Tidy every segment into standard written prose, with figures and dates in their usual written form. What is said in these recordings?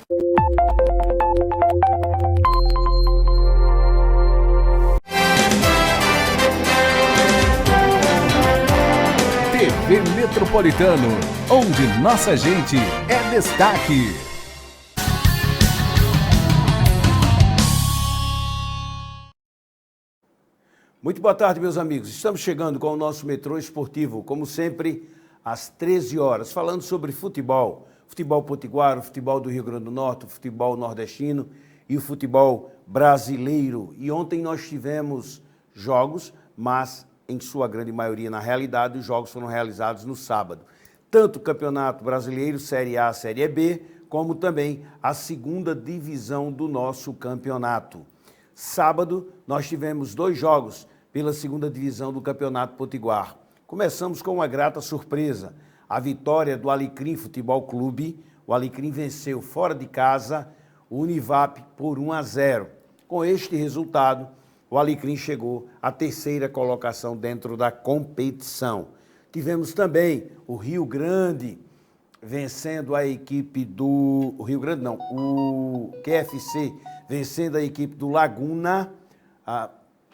TV Metropolitano, onde nossa gente é destaque. Muito boa tarde, meus amigos. Estamos chegando com o nosso Metrô Esportivo, como sempre, às 13 horas, falando sobre futebol. Futebol potiguar, o futebol do Rio Grande do Norte, o futebol nordestino e o futebol brasileiro. E ontem nós tivemos jogos, mas em sua grande maioria, na realidade, os jogos foram realizados no sábado. Tanto o Campeonato Brasileiro, Série A, Série B, como também a segunda divisão do nosso campeonato. Sábado, nós tivemos 2 jogos pela segunda divisão do Campeonato Potiguar. Começamos com uma grata surpresa, a vitória do Alecrim Futebol Clube. O Alecrim venceu fora de casa o Univap por 1-0. Com este resultado, o Alecrim chegou à 3ª colocação dentro da competição. Tivemos também o Rio Grande vencendo a equipe do... o QFC vencendo a equipe do Laguna.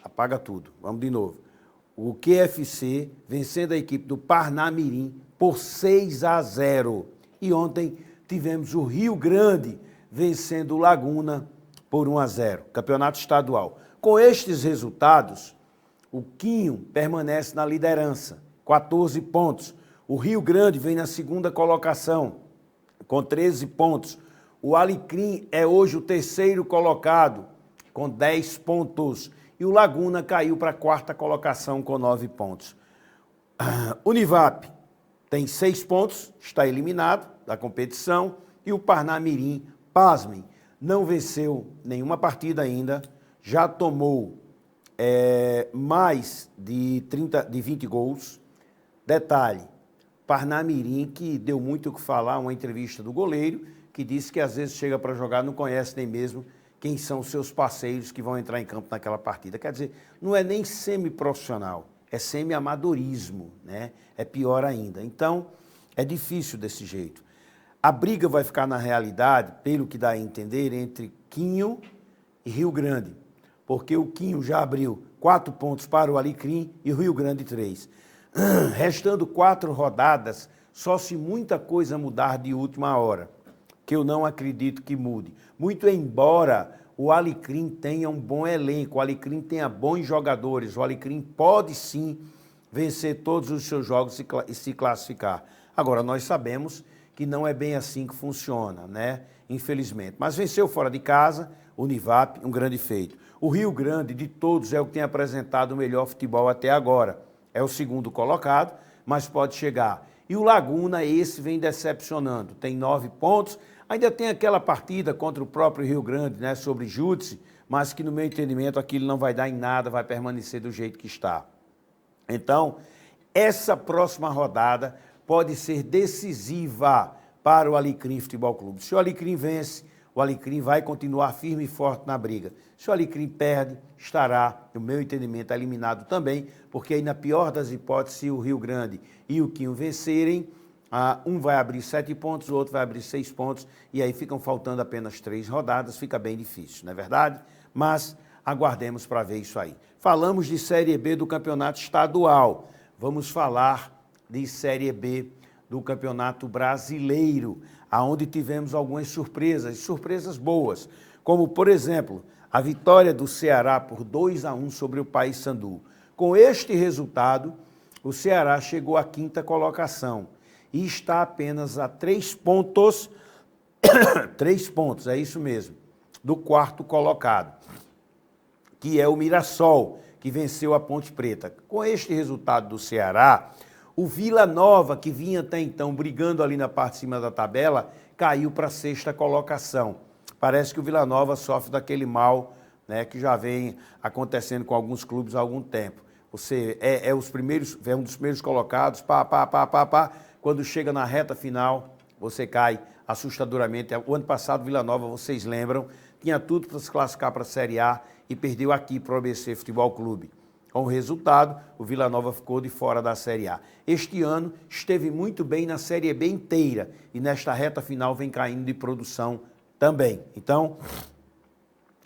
Apaga tudo, vamos de novo. O QFC vencendo a equipe do Parnamirim por 6-0. E ontem tivemos o Rio Grande vencendo o Laguna por 1-0. Campeonato estadual. Com estes resultados, o Quinho permanece na liderança, 14 pontos. O Rio Grande vem na 2ª colocação, com 13 pontos. O Alecrim é hoje o 3º colocado, com 10 pontos. E o Laguna caiu para a 4ª colocação, com 9 pontos. Univap tem 6 pontos, está eliminado da competição. E o Parnamirim, pasmem, não venceu nenhuma partida ainda. Já tomou mais de 20 gols. Detalhe, Parnamirim, que deu muito o que falar, uma entrevista do goleiro, que disse que às vezes chega para jogar, não conhece nem mesmo quem são os seus parceiros que vão entrar em campo naquela partida. Quer dizer, não é nem semi-profissional, é semi-amadorismo, né? É pior ainda. Então, é difícil desse jeito. A briga vai ficar, na realidade, pelo que dá a entender, entre Quinho e Rio Grande, porque o Quinho já abriu 4 pontos para o Alecrim e o Rio Grande 3. Restando 4 rodadas, só se muita coisa mudar de última hora, que eu não acredito que mude. Muito embora o Alecrim tenha um bom elenco, o Alecrim tenha bons jogadores, o Alecrim pode sim vencer todos os seus jogos e se classificar. Agora, nós sabemos que não é bem assim que funciona, né? Infelizmente. Mas venceu fora de casa, o Univap, um grande feito. O Rio Grande, de todos, é o que tem apresentado o melhor futebol até agora. É o 2º colocado, mas pode chegar. E o Laguna, esse vem decepcionando. Tem 9 pontos. Ainda tem aquela partida contra o próprio Rio Grande, né, sobre Júdice, mas que no meu entendimento aquilo não vai dar em nada, vai permanecer do jeito que está. Então, essa próxima rodada pode ser decisiva para o Alecrim Futebol Clube. Se o Alecrim vence, o Alecrim vai continuar firme e forte na briga. Se o Alecrim perde, estará, no meu entendimento, eliminado também, porque aí na pior das hipóteses, se o Rio Grande e o Quinho vencerem, um vai abrir 7 pontos, o outro vai abrir 6 pontos, e aí ficam faltando apenas 3 rodadas, fica bem difícil, não é verdade? Mas aguardemos para ver isso aí. Falamos de Série B do Campeonato Estadual, vamos falar de Série B do Campeonato Brasileiro, aonde tivemos algumas surpresas boas, como, por exemplo, a vitória do Ceará por 2-1 sobre o Paysandu. Com este resultado, o Ceará chegou à 5ª colocação e está apenas a 3 pontos, 3 pontos, é isso mesmo, do 4º colocado, que é o Mirassol, que venceu a Ponte Preta. Com este resultado do Ceará, o Vila Nova, que vinha até então brigando ali na parte de cima da tabela, caiu para a 6ª colocação. Parece que o Vila Nova sofre daquele mal, né, que já vem acontecendo com alguns clubes há algum tempo. Você é um dos primeiros colocados, quando chega na reta final, você cai assustadoramente. O ano passado, Vila Nova, vocês lembram, tinha tudo para se classificar para a Série A e perdeu aqui para o ABC Futebol Clube. Com o resultado, o Vila Nova ficou de fora da Série A. Este ano esteve muito bem na Série B inteira e nesta reta final vem caindo de produção também. Então,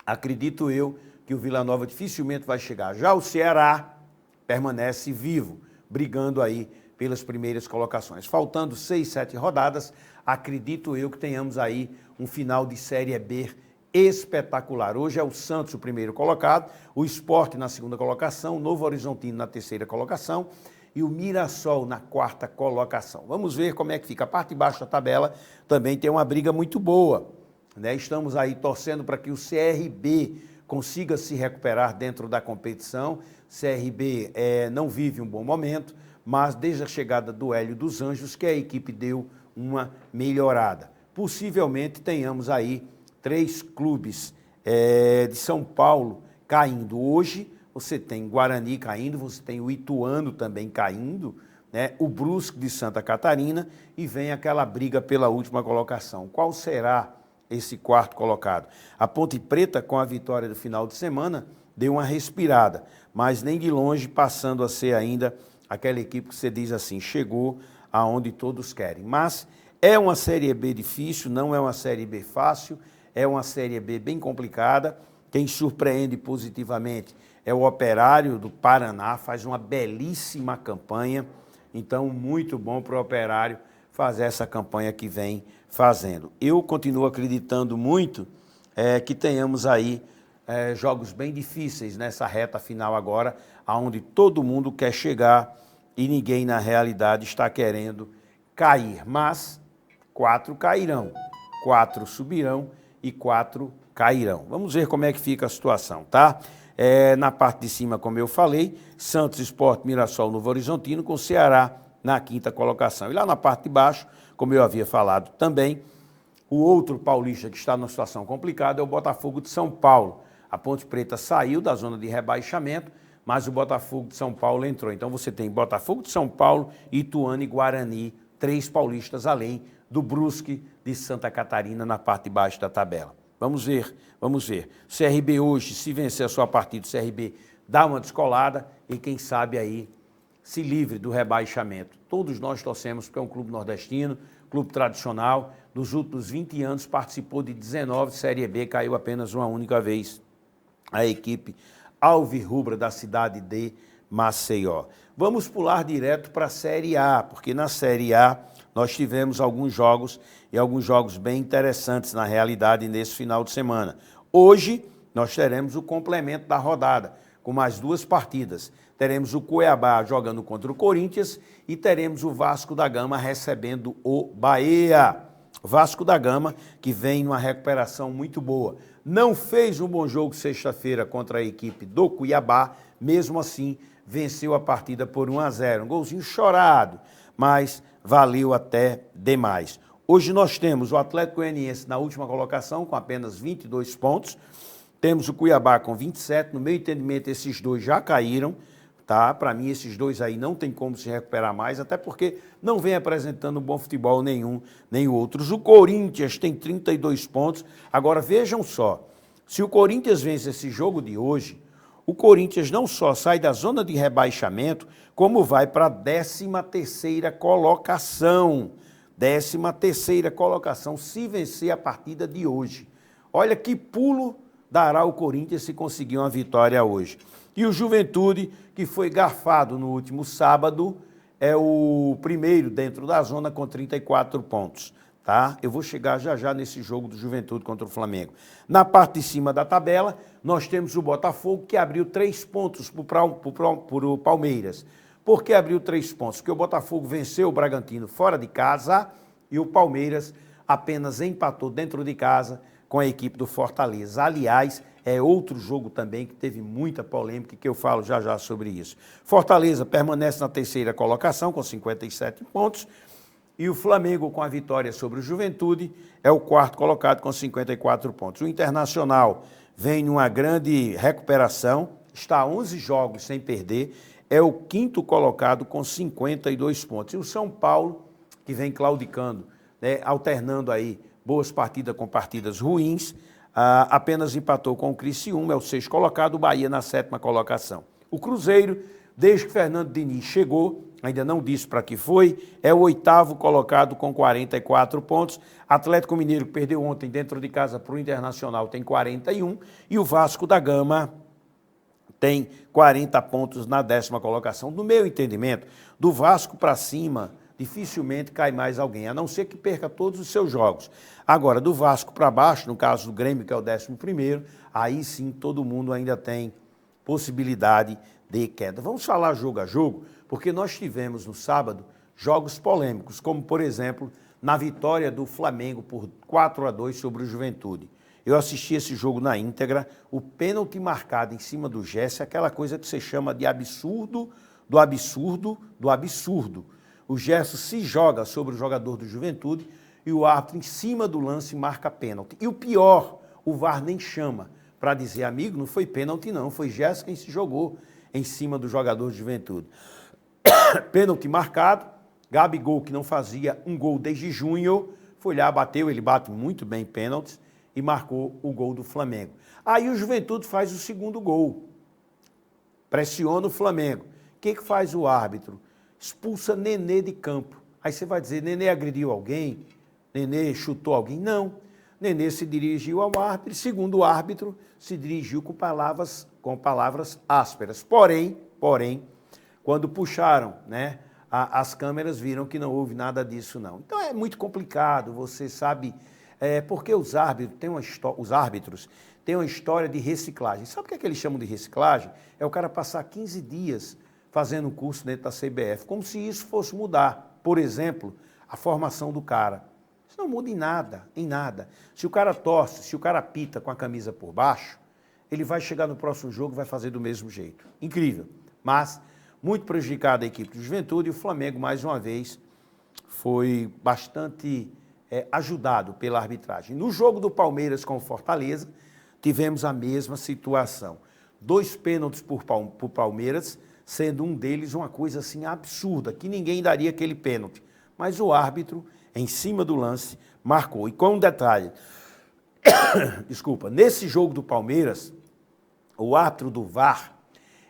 acredito eu que o Vila Nova dificilmente vai chegar. Já o Ceará permanece vivo, brigando aí pelas primeiras colocações. Faltando 6, 7 rodadas, acredito eu que tenhamos aí um final de Série B espetacular. Hoje é o Santos o primeiro colocado, o Sport na segunda colocação, o Novo Horizontino na terceira colocação e o Mirassol na quarta colocação. Vamos ver como é que fica. A parte de baixo da tabela também tem uma briga muito boa, né? Estamos aí torcendo para que o CRB consiga se recuperar dentro da competição. CRB não vive um bom momento, mas desde a chegada do Hélio dos Anjos que a equipe deu uma melhorada. Possivelmente tenhamos aí 3 clubes de São Paulo caindo. Hoje você tem Guarani caindo, você tem o Ituano também caindo, né? O Brusque de Santa Catarina e vem aquela briga pela última colocação. Qual será esse quarto colocado? A Ponte Preta, com a vitória do final de semana, deu uma respirada, mas nem de longe passando a ser ainda aquela equipe que você diz assim, chegou aonde todos querem. Mas é uma Série B difícil, não é uma Série B fácil, é uma Série B bem complicada. Quem surpreende positivamente é o Operário do Paraná, faz uma belíssima campanha, então muito bom para o Operário fazer essa campanha que vem fazendo. Eu continuo acreditando muito que tenhamos aí jogos bem difíceis nessa reta final agora, onde todo mundo quer chegar e ninguém na realidade está querendo cair. Mas 4 cairão, 4 subirão e 4 cairão. Vamos ver como é que fica a situação, tá? Na parte de cima, como eu falei, Santos, Sport, Mirassol, Novo Horizontino, com Ceará na quinta colocação. E lá na parte de baixo, como eu havia falado também, o outro paulista que está numa situação complicada é o Botafogo de São Paulo. A Ponte Preta saiu da zona de rebaixamento, mas o Botafogo de São Paulo entrou. Então você tem Botafogo de São Paulo, Ituano e Guarani, 3 paulistas além do Brusque de Santa Catarina na parte de baixo da tabela. Vamos ver, vamos ver. O CRB hoje, se vencer a sua partida, o CRB dá uma descolada e quem sabe aí se livre do rebaixamento. Todos nós torcemos porque é um clube nordestino, clube tradicional, dos últimos 20 anos participou de 19 Série B, caiu apenas uma única vez a equipe alvirrubra da cidade de Maceió. Vamos pular direto para a Série A, porque na Série A nós tivemos alguns jogos e alguns jogos bem interessantes na realidade nesse final de semana. Hoje nós teremos o complemento da rodada, com mais 2 partidas. Teremos o Cuiabá jogando contra o Corinthians e teremos o Vasco da Gama recebendo o Bahia. Vasco da Gama, que vem numa recuperação muito boa. Não fez um bom jogo sexta-feira contra a equipe do Cuiabá, mesmo assim venceu a partida por 1-0. Um golzinho chorado, mas valeu até demais. Hoje nós temos o Atlético Goianiense na última colocação, com apenas 22 pontos. Temos o Cuiabá com 27. No meu entendimento, esses 2 já caíram. Tá? Para mim, esses 2 aí não tem como se recuperar mais, até porque não vem apresentando bom futebol nenhum, nem outros. O Corinthians tem 32 pontos. Agora, vejam só, se o Corinthians vence esse jogo de hoje, o Corinthians não só sai da zona de rebaixamento, como vai para a 13ª colocação. 13ª colocação, se vencer a partida de hoje. Olha que pulo dará o Corinthians se conseguir uma vitória hoje. E o Juventude, que foi garfado no último sábado, é o primeiro dentro da zona com 34 pontos. Tá? Eu vou chegar já já nesse jogo do Juventude contra o Flamengo. Na parte de cima da tabela, nós temos o Botafogo, que abriu 3 pontos para o Palmeiras. Por que abriu 3 pontos? Porque o Botafogo venceu o Bragantino fora de casa e o Palmeiras apenas empatou dentro de casa com a equipe do Fortaleza. Aliás, é outro jogo também que teve muita polêmica e que eu falo já já sobre isso. Fortaleza permanece na 3ª colocação com 57 pontos e o Flamengo, com a vitória sobre o Juventude, é o 4º colocado com 54 pontos. O Internacional vem numa grande recuperação, está a 11 jogos sem perder, é o 5º colocado com 52 pontos. E o São Paulo, que vem claudicando, né, alternando aí boas partidas com partidas ruins, apenas empatou com o Criciúma, é o 6º colocado, o Bahia na 7ª colocação. O Cruzeiro, desde que Fernando Diniz chegou, ainda não disse para que foi, é o 8º colocado com 44 pontos. Atlético Mineiro, que perdeu ontem dentro de casa para o Internacional, tem 41. E o Vasco da Gama tem 40 pontos na 10ª colocação. No meu entendimento, do Vasco para cima, dificilmente cai mais alguém, a não ser que perca todos os seus jogos. Agora, do Vasco para baixo, no caso do Grêmio, que é o 11º, aí sim todo mundo ainda tem possibilidade de queda. Vamos falar jogo a jogo, porque nós tivemos no sábado jogos polêmicos, como por exemplo, na vitória do Flamengo por 4-2 sobre o Juventude. Eu assisti esse jogo na íntegra, o pênalti marcado em cima do Gerson é aquela coisa que você chama de absurdo, do absurdo, do absurdo. O Gerson se joga sobre o jogador do Juventude e o árbitro em cima do lance marca pênalti. E o pior, o VAR nem chama para dizer, amigo, não foi pênalti não, foi Gerson quem se jogou em cima do jogador de Juventude. Pênalti marcado, Gabigol, que não fazia um gol desde junho, foi lá, bateu, ele bate muito bem pênaltis e marcou o gol do Flamengo. Aí o Juventude faz o segundo gol, pressiona o Flamengo. O que faz o árbitro? Expulsa Nenê de campo. Aí você vai dizer, Nenê agrediu alguém? Nenê chutou alguém? Não. Nenê se dirigiu ao árbitro, segundo o árbitro, se dirigiu com palavras ásperas. Porém, quando puxaram, né, as câmeras viram que não houve nada disso, não. Então é muito complicado, você sabe, porque os árbitros têm uma história de reciclagem. Sabe o que é que eles chamam de reciclagem? É o cara passar 15 dias fazendo um curso dentro da CBF, como se isso fosse mudar, por exemplo, a formação do cara. Isso não muda em nada. Se o cara torce, se o cara apita com a camisa por baixo, ele vai chegar no próximo jogo e vai fazer do mesmo jeito. Incrível. Mas, muito prejudicada a equipe do Juventude, e o Flamengo, mais uma vez, foi bastante ajudado pela arbitragem. No jogo do Palmeiras com o Fortaleza, tivemos a mesma situação. 2 pênaltis por Palmeiras, sendo um deles uma coisa assim absurda, que ninguém daria aquele pênalti. Mas o árbitro, em cima do lance, marcou. E com um detalhe, desculpa, nesse jogo do Palmeiras, o árbitro do VAR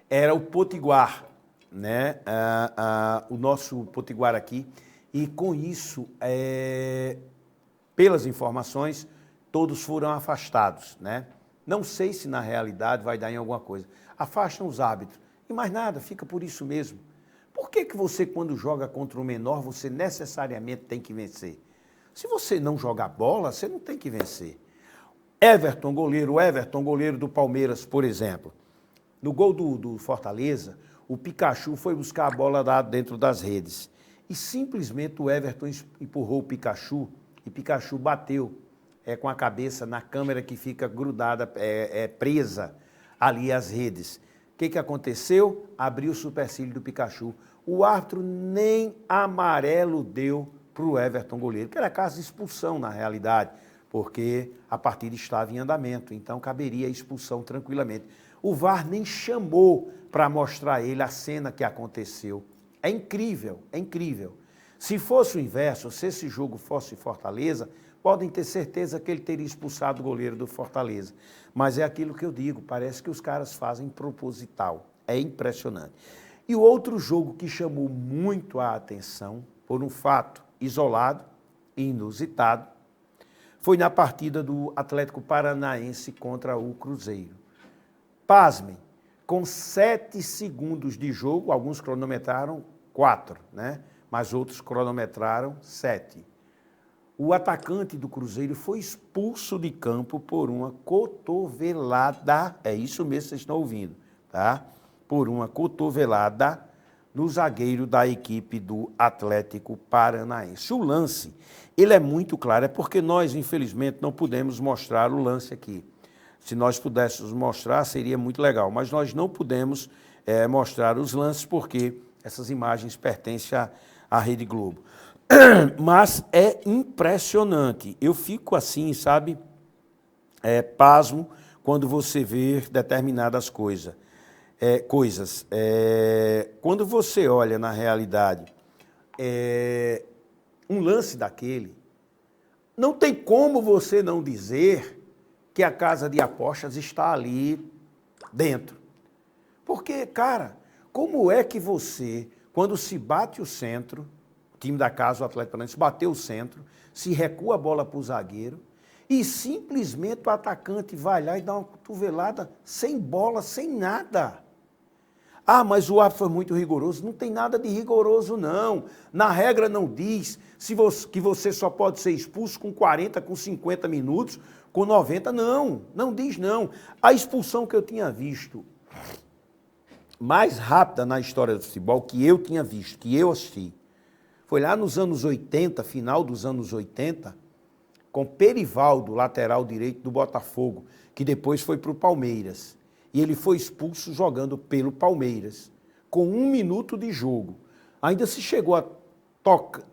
era o Potiguar, né? O nosso Potiguar aqui, e com isso, pelas informações, todos foram afastados, né? Não sei se na realidade vai dar em alguma coisa. Afastam os árbitros. E mais nada, fica por isso mesmo. Por que você, quando joga contra o menor, você necessariamente tem que vencer? Se você não jogar bola, você não tem que vencer. O Everton, goleiro do Palmeiras, por exemplo. No gol do Fortaleza, o Pikachu foi buscar a bola dentro das redes. E simplesmente o Everton empurrou o Pikachu, e Pikachu bateu com a cabeça na câmera que fica grudada, presa ali às redes. O que aconteceu? Abriu o supercílio do Pikachu. O árbitro nem amarelo deu para o Everton goleiro, que era caso de expulsão na realidade, porque a partida estava em andamento, então caberia a expulsão tranquilamente. O VAR nem chamou para mostrar a ele a cena que aconteceu. É incrível, é incrível. Se fosse o inverso, se esse jogo fosse Fortaleza, podem ter certeza que ele teria expulsado o goleiro do Fortaleza. Mas é aquilo que eu digo, parece que os caras fazem proposital. É impressionante. E o outro jogo que chamou muito a atenção, por um fato isolado e inusitado, foi na partida do Atlético Paranaense contra o Cruzeiro. Pasmem, com 7 segundos de jogo, alguns cronometraram 4, né? Mas outros cronometraram 7. O atacante do Cruzeiro foi expulso de campo por uma cotovelada, é isso mesmo que vocês estão ouvindo, tá? Por uma cotovelada no zagueiro da equipe do Atlético Paranaense. O lance, ele é muito claro, é porque nós, infelizmente, não pudemos mostrar o lance aqui. Se nós pudéssemos mostrar, seria muito legal, mas nós não pudemos mostrar os lances porque essas imagens pertencem à Rede Globo. Mas é impressionante. Eu fico assim, sabe, pasmo quando você vê determinadas coisas. Quando você olha na realidade um lance daquele, não tem como você não dizer que a casa de apostas está ali dentro. Porque, cara, como é que você, quando se bate o centro, o time da casa, o Atlético Paranaense, bateu o centro, se recua a bola para o zagueiro e simplesmente o atacante vai lá e dá uma cotovelada sem bola, sem nada. Ah, mas o árbitro foi muito rigoroso. Não tem nada de rigoroso, não. Na regra não diz que você só pode ser expulso com 40, com 50 minutos, com 90. Não, não diz não. A expulsão que eu tinha visto mais rápida na história do futebol, que eu tinha visto, que eu assisti, foi lá nos anos 80, final dos anos 80, com Perivaldo, lateral direito do Botafogo, que depois foi para o Palmeiras. E ele foi expulso jogando pelo Palmeiras, com 1 minuto de jogo. Ainda se chegou a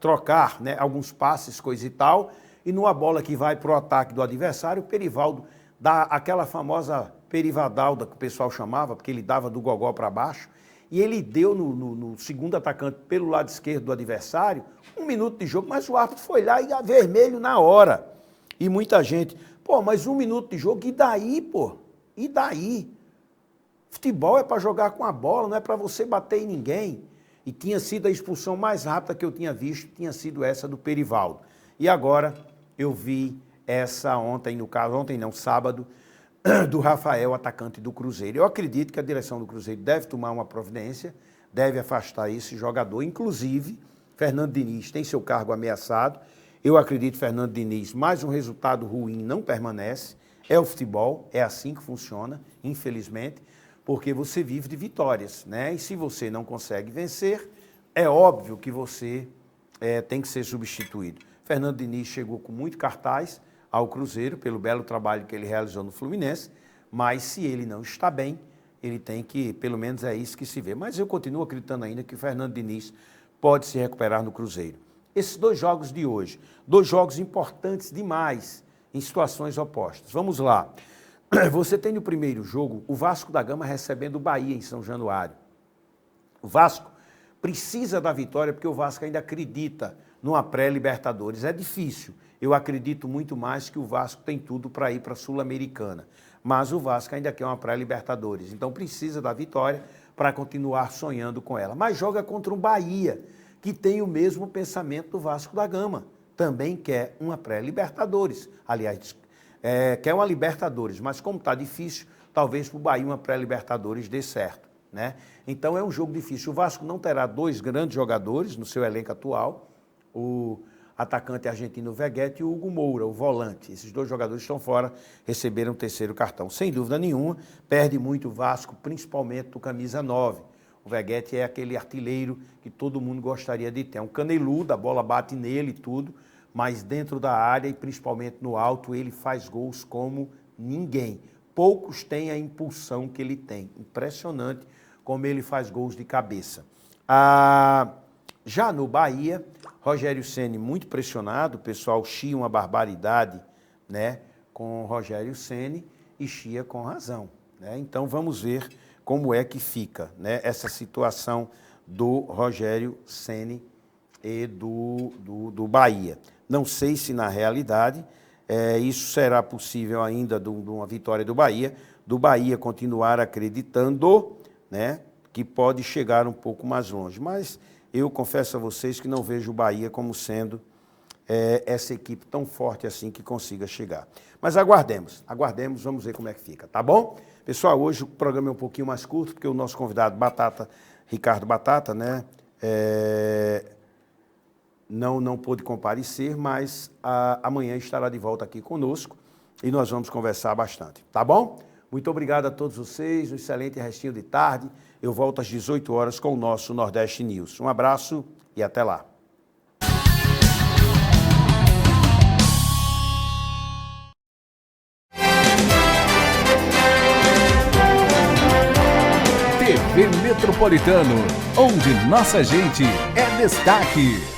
trocar, né, alguns passes, coisa e tal, e numa bola que vai para o ataque do adversário, o Perivaldo dá aquela famosa perivadalda que o pessoal chamava, porque ele dava do gogó para baixo, e ele deu no segundo atacante pelo lado esquerdo do adversário, 1 minuto de jogo, mas o árbitro foi lá e vermelho na hora. E muita gente, pô, mas 1 minuto de jogo, e daí, pô? E daí? Futebol é para jogar com a bola, não é para você bater em ninguém. E tinha sido a expulsão mais rápida que eu tinha visto, tinha sido essa do Perivaldo. E agora eu vi essa ontem, no caso, ontem não, sábado, do Rafael, atacante do Cruzeiro. Eu acredito que a direção do Cruzeiro deve tomar uma providência, deve afastar esse jogador. Inclusive, Fernando Diniz tem seu cargo ameaçado. Eu acredito que Fernando Diniz, mais um resultado ruim, não permanece. É o futebol, é assim que funciona, infelizmente, porque você vive de vitórias, né? E se você não consegue vencer, é óbvio que você tem que ser substituído. Fernando Diniz chegou com muito cartaz ao Cruzeiro, pelo belo trabalho que ele realizou no Fluminense, mas se ele não está bem, ele tem que, pelo menos é isso que se vê. Mas eu continuo acreditando ainda que o Fernando Diniz pode se recuperar no Cruzeiro. Esses 2 jogos de hoje, 2 jogos importantes demais, em situações opostas. Vamos lá. Você tem no primeiro jogo o Vasco da Gama recebendo o Bahia em São Januário. O Vasco precisa da vitória porque o Vasco ainda acredita numa pré-Libertadores. É difícil. Eu acredito muito mais que o Vasco tem tudo para ir para a Sul-Americana. Mas o Vasco ainda quer uma pré-Libertadores. Então precisa da vitória para continuar sonhando com ela. Mas joga contra um Bahia, que tem o mesmo pensamento do Vasco da Gama. Também quer uma pré-Libertadores. Aliás, quer uma Libertadores, mas como está difícil, talvez para o Bahia uma pré-Libertadores dê certo, né? Então é um jogo difícil. O Vasco não terá 2 grandes jogadores no seu elenco atual, o atacante argentino Veguete e o Hugo Moura, o volante. Esses 2 jogadores estão fora, receberam o 3º cartão. Sem dúvida nenhuma, perde muito o Vasco, principalmente do camisa 9. O Veguete é aquele artilheiro que todo mundo gostaria de ter. É um caneludo, a bola bate nele e tudo, mas dentro da área e principalmente no alto, ele faz gols como ninguém. Poucos têm a impulsão que ele tem. Impressionante como ele faz gols de cabeça. Já no Bahia, Rogério Ceni muito pressionado, o pessoal chia uma barbaridade, né, com o Rogério Ceni e chia com razão, né? Então vamos ver como é que fica, né, essa situação do Rogério Ceni e do Bahia. Não sei se na realidade isso será possível ainda de uma vitória do Bahia continuar acreditando, né, que pode chegar um pouco mais longe. Mas eu confesso a vocês que não vejo o Bahia como sendo essa equipe tão forte assim que consiga chegar. Mas aguardemos, vamos ver como é que fica, tá bom? Pessoal, hoje o programa é um pouquinho mais curto, porque o nosso convidado Ricardo Batata, né, não pôde comparecer, mas amanhã estará de volta aqui conosco e nós vamos conversar bastante, tá bom? Muito obrigado a todos vocês, um excelente restinho de tarde. Eu volto às 18 horas com o nosso Nordeste News. Um abraço e até lá. TV Metropolitano, onde nossa gente é destaque.